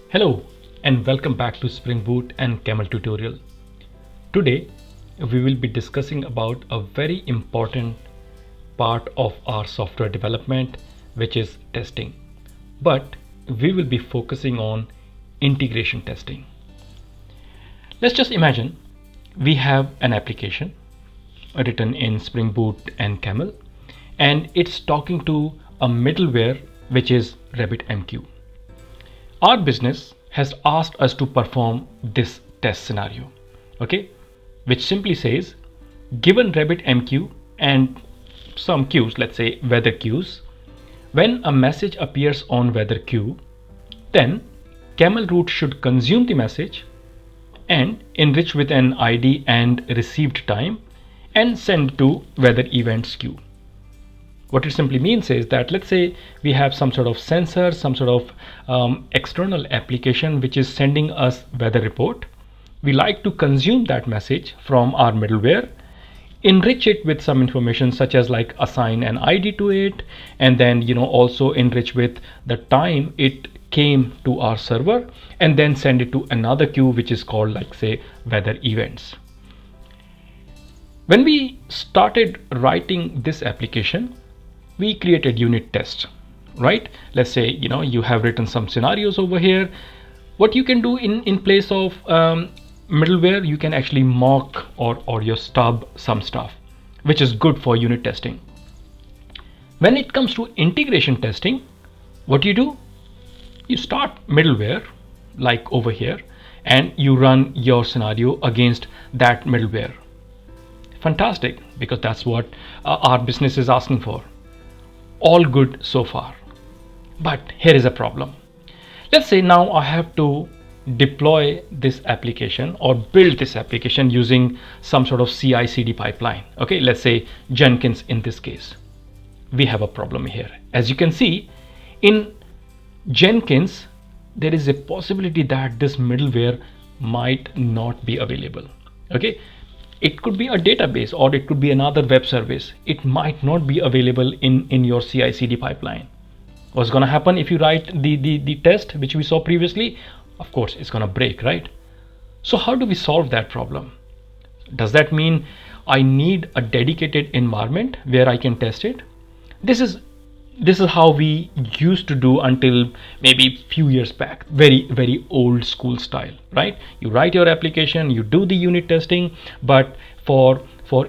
Hello and welcome back to Spring Boot and Camel tutorial. Today we will be discussing about a very important part of our software development, which is testing. But we will be focusing on integration testing. Let's just imagine we have an application written in Spring Boot and Camel, and it's talking to a middleware which is RabbitMQ. Our business has asked us to perform this test scenario, okay, which simply says, given RabbitMQ and some queues, let's say weather queues, when a message appears on weather queue, then camel root should consume the message and enrich with an ID and received time and send to weather events queue. What it simply means is that, let's say we have some sort of sensor, some sort of external application which is sending us weather report. We like to consume that message from our middleware, enrich it with some information such as like assign an ID to it, and then also enrich with the time it came to our server, and then send it to another queue which is called, like, say, weather events. When we started writing this application, we created unit tests, right? Let's say you have written some scenarios over here. What you can do in place of middleware, you can actually mock or your stub some stuff, which is good for unit testing. When it comes to integration testing, what do? You start middleware like over here, and you run your scenario against that middleware. Fantastic, because that's what our business is asking for. All good so far. But here is a problem. Let's say now I have to deploy this application or build this application using some sort of CI/CD pipeline. Okay, let's say Jenkins in this case. We have a problem here. As you can see, in Jenkins, there is a possibility that this middleware might not be available. Okay, it could be a database or it could be another web service. It might not be available in your CI/CD pipeline. What's going to happen if you write the test which we saw previously? Of course, it's going to break, right? So how do we solve that problem? Does that mean I need a dedicated environment where I can test it? This is how we used to do until maybe few years back. Very old school style, right? You write your application, you do the unit testing, but for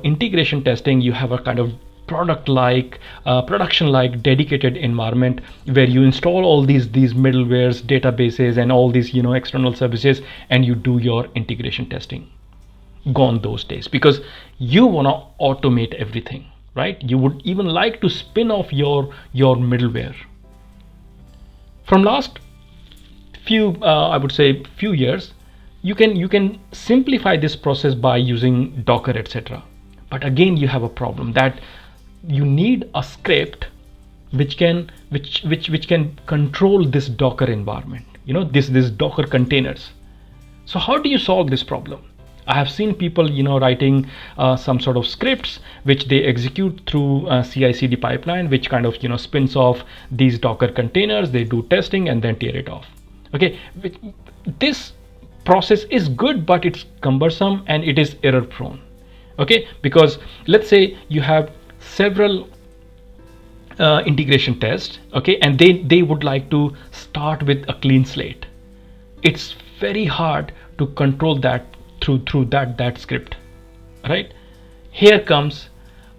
integration testing, you have a kind of production like dedicated environment where you install all these middlewares, databases, and all these external services, and you do your integration testing. Gone those days, because you want to automate everything, right? You would even like to spin off your middleware. From last few I would say few years, you can simplify this process by using Docker, etc. But again, you have a problem that you need a script which can control this Docker environment, this Docker containers. So how do you solve this problem? I have seen people writing some sort of scripts which they execute through CI/CD pipeline, which kind of spins off these Docker containers. They do testing and then tear it off. Okay, this process is good, but it's cumbersome and it is error prone. Okay, because let's say you have several integration tests, okay, and they would like to start with a clean slate. It's very hard to control that through that script, right? Here comes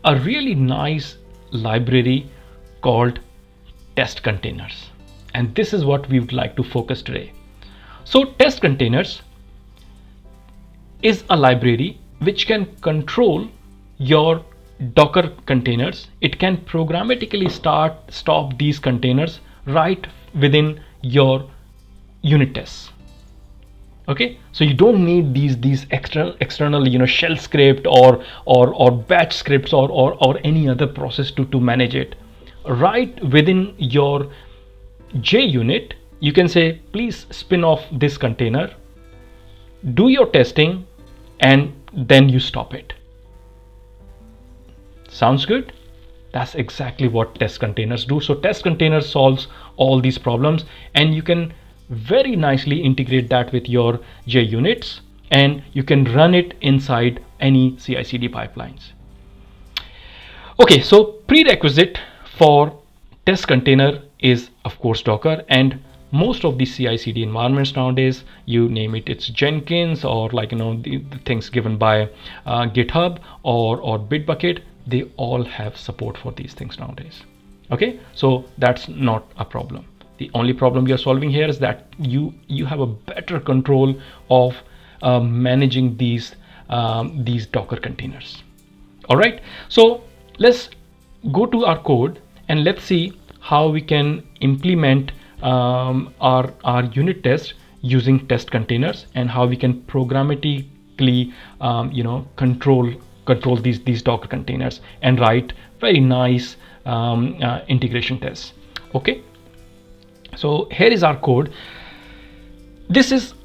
a really nice library called test containers, and this is what we would like to focus today. So test containers is a library which can control your Docker containers. It can programmatically stop these containers right within your unit tests. Okay, so you don't need these external shell script or batch scripts or any other process to manage it. Right within your JUnit, you can say, please spin off this container, do your testing, and then you stop it. Sounds good? That's exactly what test containers do. So test containers solves all these problems, and you can very nicely integrate that with your JUnits, and you can run it inside any CI/CD pipelines. Okay, so prerequisite for test container is of course Docker, and most of the CI/CD environments nowadays, you name it, it's Jenkins or like the things given by GitHub or Bitbucket, they all have support for these things nowadays. Okay, so that's not a problem. The only problem we are solving here is that you have a better control of managing these Docker containers. All right, so let's go to our code and let's see how we can implement our unit test using test containers, and how we can programmatically control these Docker containers and write very nice integration tests. Okay, so here is our code. This is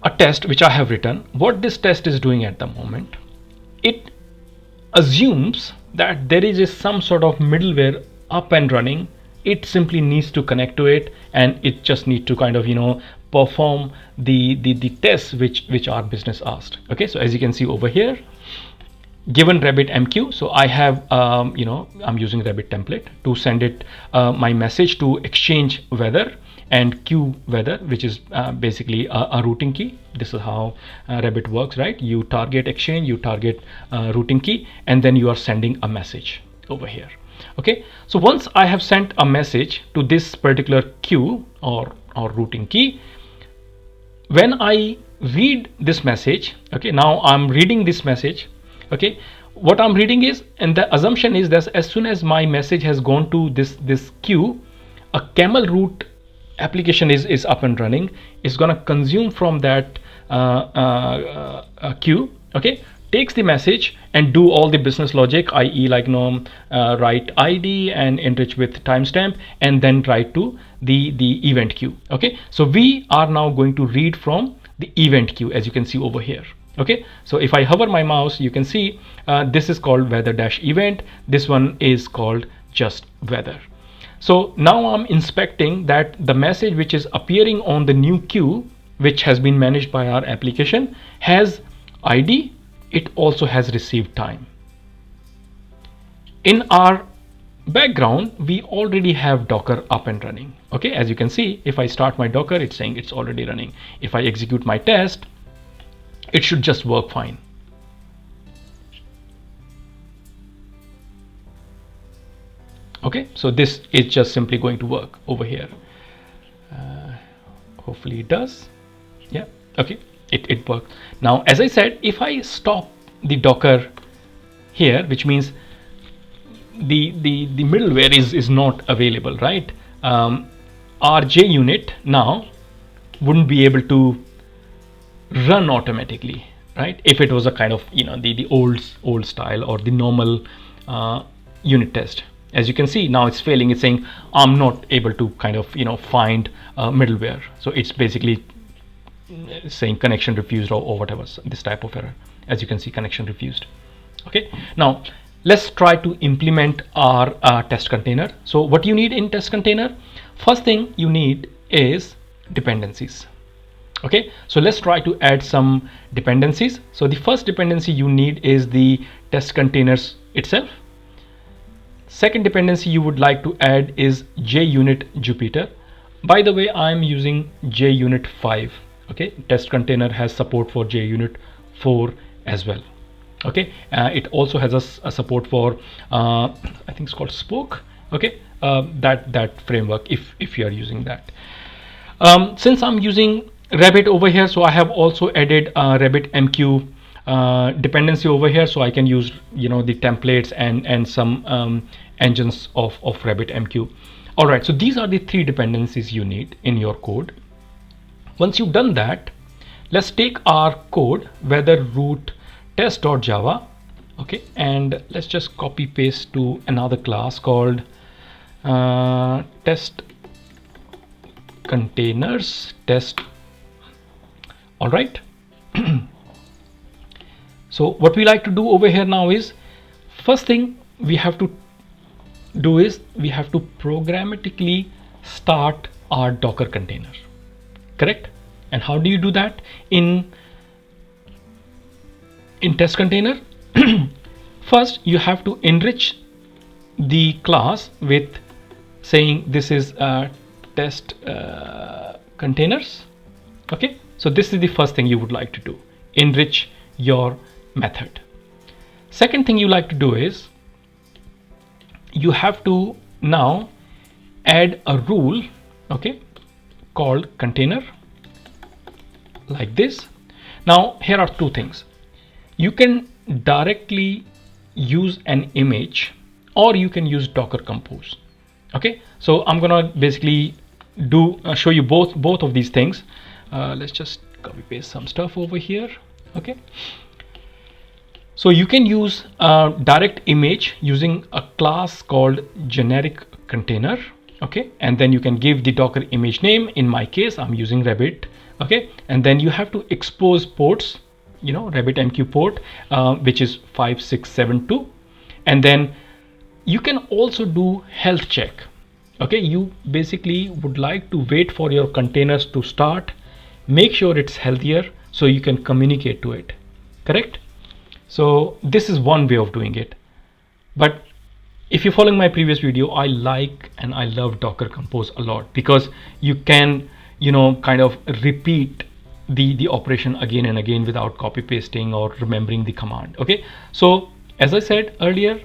a test which I have written. What this test is doing at the moment, it assumes that there is some sort of middleware up and running. It simply needs to connect to it, and it just needs to kind of perform the tests which our business asked. Okay, so as you can see over here, given RabbitMQ, so I have I'm using Rabbit template to send it my message to exchange weather and queue weather, which is basically a routing key. This is how Rabbit works, right? You target exchange, you target routing key, and then you are sending a message over here. Okay, so once I have sent a message to this particular queue or routing key, when I read this message, okay, now I'm reading this message. Okay, what I'm reading is, and the assumption is that as soon as my message has gone to this queue, a camel route application is up and running. It's gonna consume from that queue. Okay, takes the message and do all the business logic, i.e. like write ID and enrich with timestamp, and then write to the event queue. Okay, so we are now going to read from the event queue, as you can see over here. Okay, so if I hover my mouse, you can see this is called weather-event. This one is called just weather. So now I'm inspecting that the message which is appearing on the new queue, which has been managed by our application, has ID. It also has received time. In our background, we already have Docker up and running. Okay, as you can see, if I start my Docker, it's saying it's already running. If I execute my test, it should just work fine. Okay, so this is just simply going to work over here. Hopefully it does. Yeah, okay, it worked. Now, as I said, if I stop the Docker here, which means the middleware is not available, right? Our JUnit now wouldn't be able to run automatically, right? If it was a kind of the old style or the normal unit test. As you can see, now it's failing. It's saying I'm not able to kind of find middleware. So it's basically saying connection refused or whatever, this type of error. As you can see, connection refused. Okay, now let's try to implement our test container. So what you need in test container, first thing you need is dependencies. Okay, so let's try to add some dependencies. So the first dependency you need is the test containers itself. Second dependency you would like to add is JUnit Jupyter. By the way, I'm using JUnit 5. Okay, test container has support for JUnit 4 as well. Okay, it also has a support for I think it's called Spoke. Okay, that framework if you are using that. Since I'm using Rabbit over here, so I have also added RabbitMQ dependency over here, so I can use the templates and some engines of RabbitMQ. All right, so these are the three dependencies you need in your code. Once you've done that, let's take our code weather root test.java. Okay, and let's just copy paste to another class called test containers test. All right. So what we like to do over here now is, first thing we have to do is we have to programmatically start our Docker container. correct? And how do you do that in test container? First you have to enrich the class with saying this is test containers. Okay, so this is the first thing you would like to do, enrich your method. Second thing you like to do is you have to now add a rule, okay, called container, like this. Now here are two things. You can directly use an image or you can use Docker Compose. Okay, so I'm gonna basically show you both of these things. Let's just copy paste some stuff over here. Okay, so you can use a direct image using a class called generic container. Okay, and then you can give the Docker image name. In my case I'm using Rabbit. Okay, and then you have to expose ports, you know, RabbitMQ port, which is 5672, and then you can also do health check. Okay, you basically would like to wait for your containers to start, make sure it's healthier so you can communicate to it, correct? So this is one way of doing it. But if you're following my previous video, I like and I love Docker Compose a lot because you can, you know, kind of repeat the operation again and again without copy pasting or remembering the command. Okay, so as I said earlier,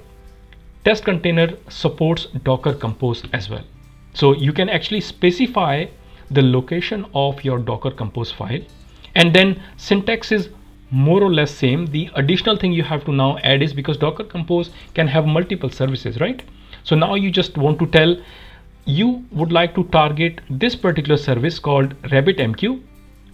test container supports Docker Compose as well. So you can actually specify the location of your Docker Compose file, and then syntax is more or less same. The additional thing you have to now add is, because Docker Compose can have multiple services, right? So now you just want to tell you would like to target this particular service called RabbitMQ,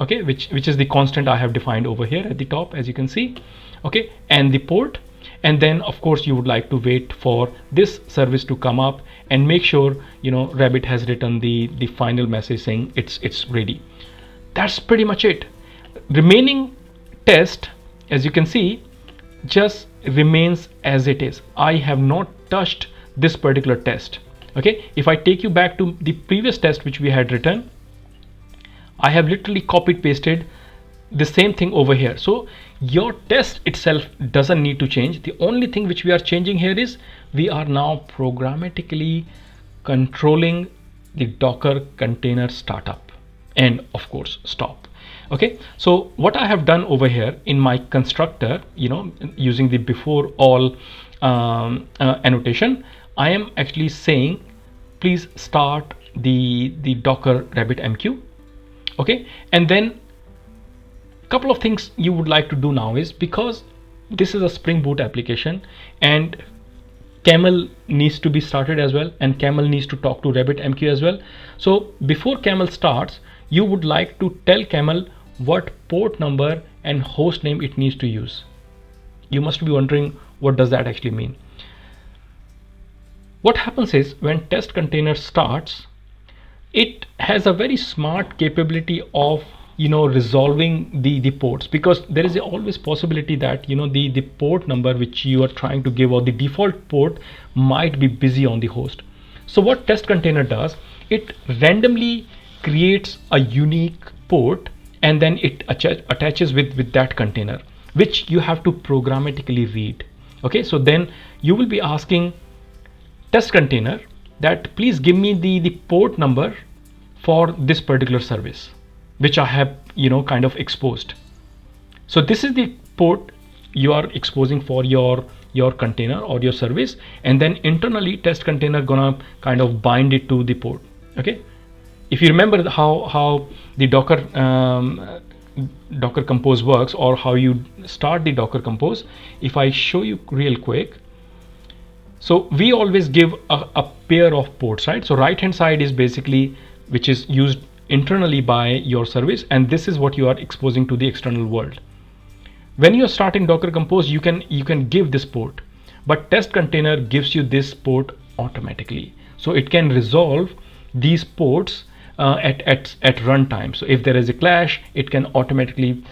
okay, which is the constant I have defined over here at the top, as you can see, okay, and the port. And then of course you would like to wait for this service to come up and make sure, you know, Rabbit has written the final message saying it's ready. That's pretty much it. Remaining test, as you can see, just remains as it is. I have not touched this particular test. Okay, if I take you back to the previous test which we had written, I have literally copied pasted the same thing over here. So your test itself doesn't need to change. The only thing which we are changing here is we are now programmatically controlling the Docker container startup and of course stop. Okay, so what I have done over here in my constructor, you know, using the before all annotation, I am actually saying please start the Docker RabbitMQ. Okay, and then couple of things you would like to do now is, because this is a Spring Boot application and Camel needs to be started as well, and Camel needs to talk to RabbitMQ as well. So before Camel starts, you would like to tell Camel what port number and host name it needs to use. You must be wondering, what does that actually mean? What happens is, when test container starts, it has a very smart capability of, you know, resolving the ports, because there is always possibility that, you know, the port number which you are trying to give or the default port might be busy on the host. So what test container does, it randomly creates a unique port and then it attaches with that container, which you have to programmatically read. Okay, so then you will be asking test container that please give me the port number for this particular service which I have, you know, kind of exposed. So this is the port you are exposing for your container or your service, and then internally test container gonna kind of bind it to the port. Okay, if you remember how the Docker Compose works, or how you start the Docker Compose, if I show you real quick. So we always give a pair of ports, right? So right hand side is basically which is used internally by your service, and this is what you are exposing to the external world. When you are starting Docker Compose, you can give this port, but test container gives you this port automatically, so it can resolve these ports at runtime. So if there is a clash, it can automatically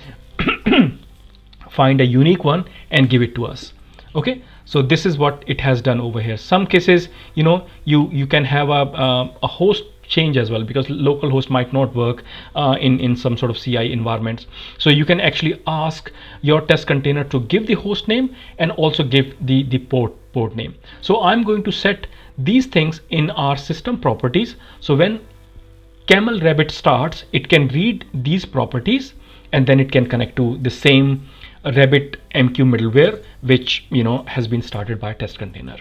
find a unique one and give it to us. Okay, so this is what it has done over here. Some cases, you know, you can have a host change as well, because localhost might not work in some sort of CI environments. So you can actually ask your test container to give the host name and also give the port name. So I'm going to set these things in our system properties. So when Camel Rabbit starts, it can read these properties and then it can connect to the same Rabbit MQ middleware, which has been started by a test container.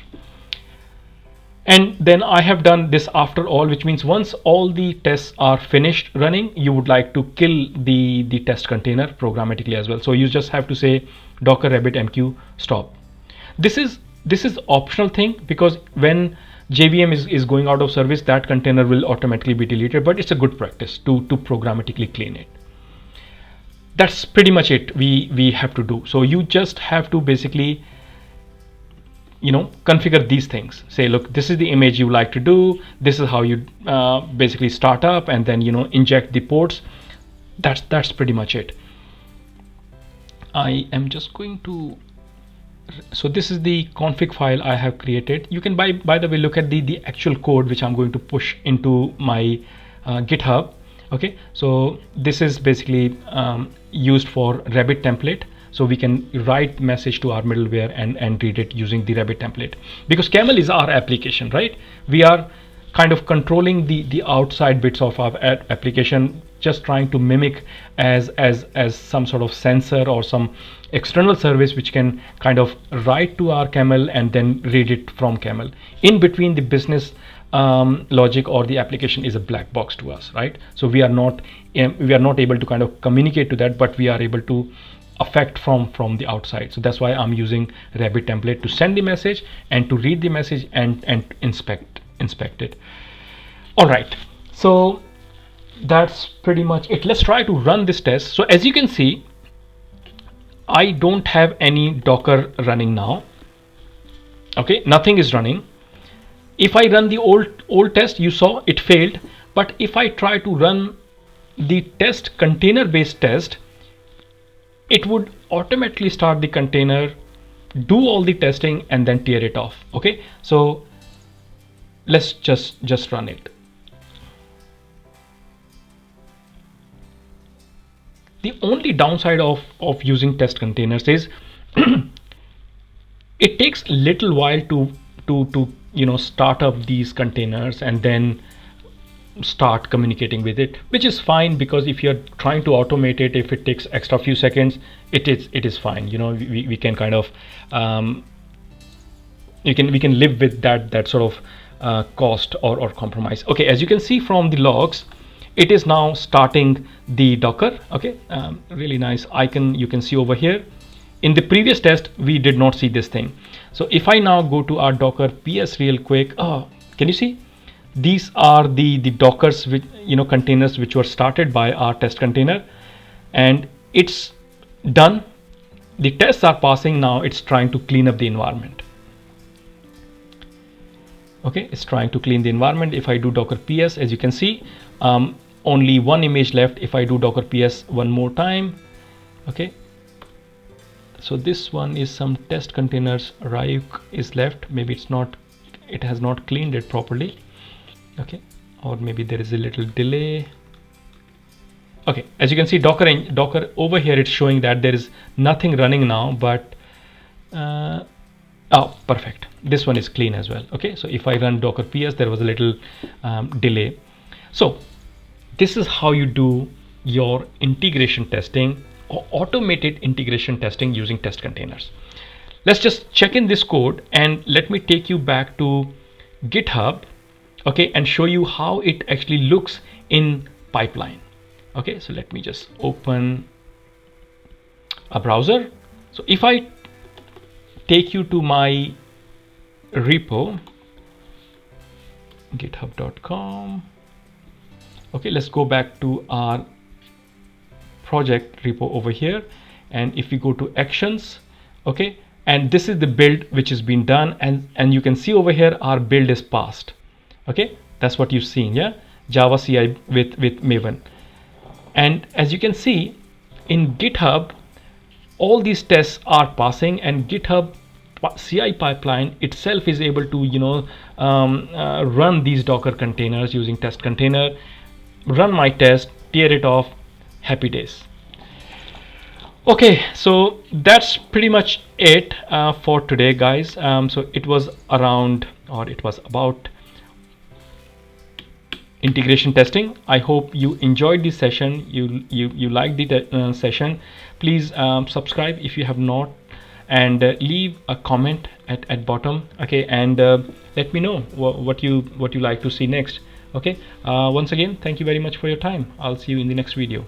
And then I have done this after all, which means once all the tests are finished running, you would like to kill the test container programmatically as well. So you just have to say docker rabbit mq stop. This is optional thing, because when JVM is going out of service, that container will automatically be deleted, but it's a good practice to programmatically clean it. That's pretty much it we have to do. So you just have to basically configure these things. Say, look, this is the image you like to do, this is how you basically start up, and then inject the ports. That's pretty much it. I am just going to, so this is the config file I have created. You can by the way look at the actual code which I'm going to push into my GitHub. Okay, so this is basically used for Rabbit template. So we can write message to our middleware and read it using the Rabbit template, because Camel is our application, right? We are kind of controlling the outside bits of our application, just trying to mimic as some sort of sensor or some external service which can kind of write to our Camel and then read it from Camel. In between, the business logic or the application is a black box to us, right? So we are not able to kind of communicate to that, but we are able to affect from the outside. So that's why I'm using Rabbit template to send the message and to read the message and inspect it. All right, so that's pretty much it. Let's try to run this test. So as you can see, I don't have any Docker running now. Okay, nothing is running. If I run the old test, you saw it failed. But if I try to run the test container based test, it would automatically start the container, do all the testing, and then tear it off. Okay, so let's just run it. The only downside of using test containers is it takes a little while to start up these containers and then start communicating with it, which is fine, because if you're trying to automate it, if it takes extra few seconds, it is fine. We can kind of we can live with that sort of cost or compromise. Okay, as you can see from the logs, it is now starting the Docker. Okay, really nice icon you can see over here. In the previous test, we did not see this thing. So if I now go to our Docker PS real quick, can you see? These are the Dockers, which containers which were started by our test container, and it's done. The tests are passing now. It's trying to clean up the environment. Okay, it's trying to clean the environment. If I do Docker PS, as you can see, only one image left. If I do Docker PS one more time, okay, so this one is some test containers Ryuk is left. Maybe it has not cleaned it properly. Okay, or maybe there is a little delay. Okay, as you can see, Docker over here, it's showing that there is nothing running now, but oh, perfect, this one is clean as well. Okay, so if I run Docker PS, there was a little delay. So this is how you do your integration testing or automated integration testing using test containers. Let's just check in this code, and let me take you back to GitHub, okay, and show you how it actually looks in pipeline. Okay, so let me just open a browser. So if I take you to my repo, github.com, okay, let's go back to our project repo over here, and if we go to actions, okay, and this is the build which has been done, and you can see over here our build is passed. Okay, that's what you've seen, yeah, Java CI with Maven. And as you can see in GitHub, all these tests are passing, and GitHub CI pipeline itself is able to run these Docker containers using test container, run my test, tear it off, happy days. Okay, so that's pretty much it for today, guys. So it was about integration testing. I hope you enjoyed this session. You liked the session. Please subscribe if you have not, and leave a comment at bottom. Okay, and let me know what you like to see next. Okay, once again, thank you very much for your time. I'll see you in the next video.